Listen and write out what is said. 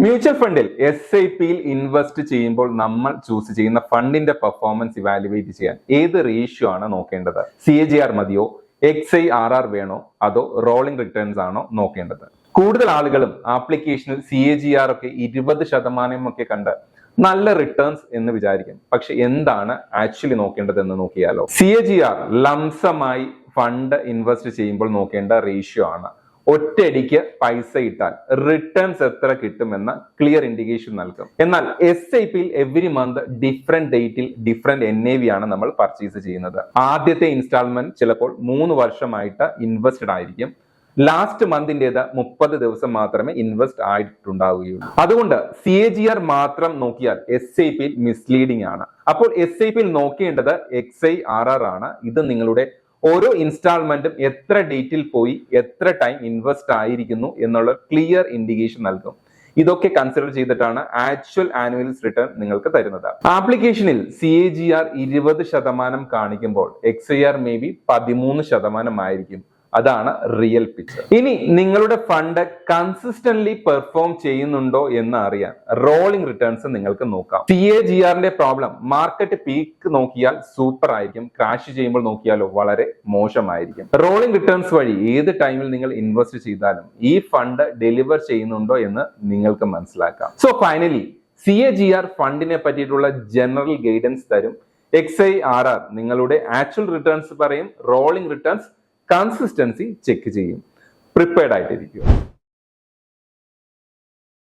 Mutual ഫണ്ടിൽ SIP-യിൽ invest ചെയ്യുമ്പോൾ നമ്മൾ ചൂസ് ചെയ്യുന്ന ഫണ്ടിന്റെ പെർഫോമൻസ് ഇവാലുവേറ്റ് ചെയ്യാൻ ഏത് റേഷ്യോ ആണ് നോക്കേണ്ടത്? CAGR മതിയോ, XIRR വേണോ, അതോ റോളിംഗ് റിട്ടേൺസ് ആണോ നോക്കേണ്ടത്? കൂടുതൽ ആളുകളും ആപ്ലിക്കേഷനിൽ CAGR ഒക്കെ 20% ഒക്കെ കണ്ട് നല്ല റിട്ടേൺസ് എന്ന് വിചാരിക്കും. പക്ഷെ എന്താണ് ആക്ച്വലി നോക്കേണ്ടത് എന്ന് നോക്കിയാലോ. CAGR ലംസമായി ഫണ്ട് ഇൻവെസ്റ്റ് ചെയ്യുമ്പോൾ നോക്കേണ്ട റേഷ്യോ ആണ്. ഒറ്റയടിക്ക് പൈസ ഇട്ടാൽ റിട്ടേൺസ് എത്ര കിട്ടുമെന്ന ക്ലിയർ ഇൻഡിക്കേഷൻ നൽകും. എന്നാൽ SIP-യിൽ എവറി മന്ത് ഡിഫറെന്റ് ഡേറ്റിൽ ഡിഫറെന്റ് NAV ആണ് നമ്മൾ പർച്ചേസ് ചെയ്യുന്നത്. ആദ്യത്തെ ഇൻസ്റ്റാൾമെന്റ് ചിലപ്പോൾ 3 വർഷമായിട്ട് ഇൻവെസ്റ്റഡ് ആയിരിക്കും. ലാസ്റ്റ് മന്തിൻ്റെത് 30 ദിവസം മാത്രമേ ഇൻവെസ്റ്റ് ആയിട്ടുണ്ടാവുകയുള്ളൂ. അതുകൊണ്ട് CAGR മാത്രം നോക്കിയാൽ SIP-യിൽ മിസ്ലീഡിംഗ് ആണ്. അപ്പോൾ SIP-യിൽ നോക്കേണ്ടത് XIRR ആണ്. ഇത് നിങ്ങളുടെ ഓരോ ഇൻസ്റ്റാൾമെന്റും എത്ര ഡേറ്റിൽ പോയി എത്ര ടൈം ഇൻവെസ്റ്റ് ആയിരിക്കുന്നു എന്നുള്ള ക്ലിയർ ഇൻഡിക്കേഷൻ നൽകും. ഇതൊക്കെ കൺസിഡർ ചെയ്തിട്ടാണ് ആക്ച്വൽ ആനുവൽസ് റിട്ടേൺ നിങ്ങൾക്ക് തരുന്നത്. ആപ്ലിക്കേഷനിൽ CAGR 20% കാണിക്കുമ്പോൾ XIR മേ ബി 13% ആയിരിക്കും. അതാണ് റിയൽ പിക്ചർ. ഇനി നിങ്ങളുടെ ഫണ്ട് കൺസിസ്റ്റന്റ്ലി പെർഫോം ചെയ്യുന്നുണ്ടോ എന്ന് അറിയാൻ റോളിംഗ് റിട്ടേൺസ് നിങ്ങൾക്ക് നോക്കാം. CAGR-ന്റെ പ്രോബ്ലം മാർക്കറ്റ് പീക്ക് നോക്കിയാൽ സൂപ്പർ ആയിരിക്കും, ക്രാഷ് ചെയ്യുമ്പോൾ നോക്കിയാലോ വളരെ മോശമായിരിക്കും. റോളിംഗ് റിട്ടേൺസ് വഴി ഏത് ടൈമിൽ നിങ്ങൾ ഇൻവെസ്റ്റ് ചെയ്താലും ഈ ഫണ്ട് ഡെലിവർ ചെയ്യുന്നുണ്ടോ എന്ന് നിങ്ങൾക്ക് മനസ്സിലാക്കാം. സോ ഫൈനലി CAGR ഫണ്ടിനെ പറ്റിയിട്ടുള്ള ജനറൽ ഗൈഡൻസ് തരും. XIRR നിങ്ങളുടെ ആക്ച്വൽ റിട്ടേൺസ് പറയും. റോളിംഗ് റിട്ടേൺസ് കൺസിസ്റ്റൻസി ചെക്ക് ചെയ്യും. പ്രിപ്പയർഡ് ആയിട്ടിരിക്കുക.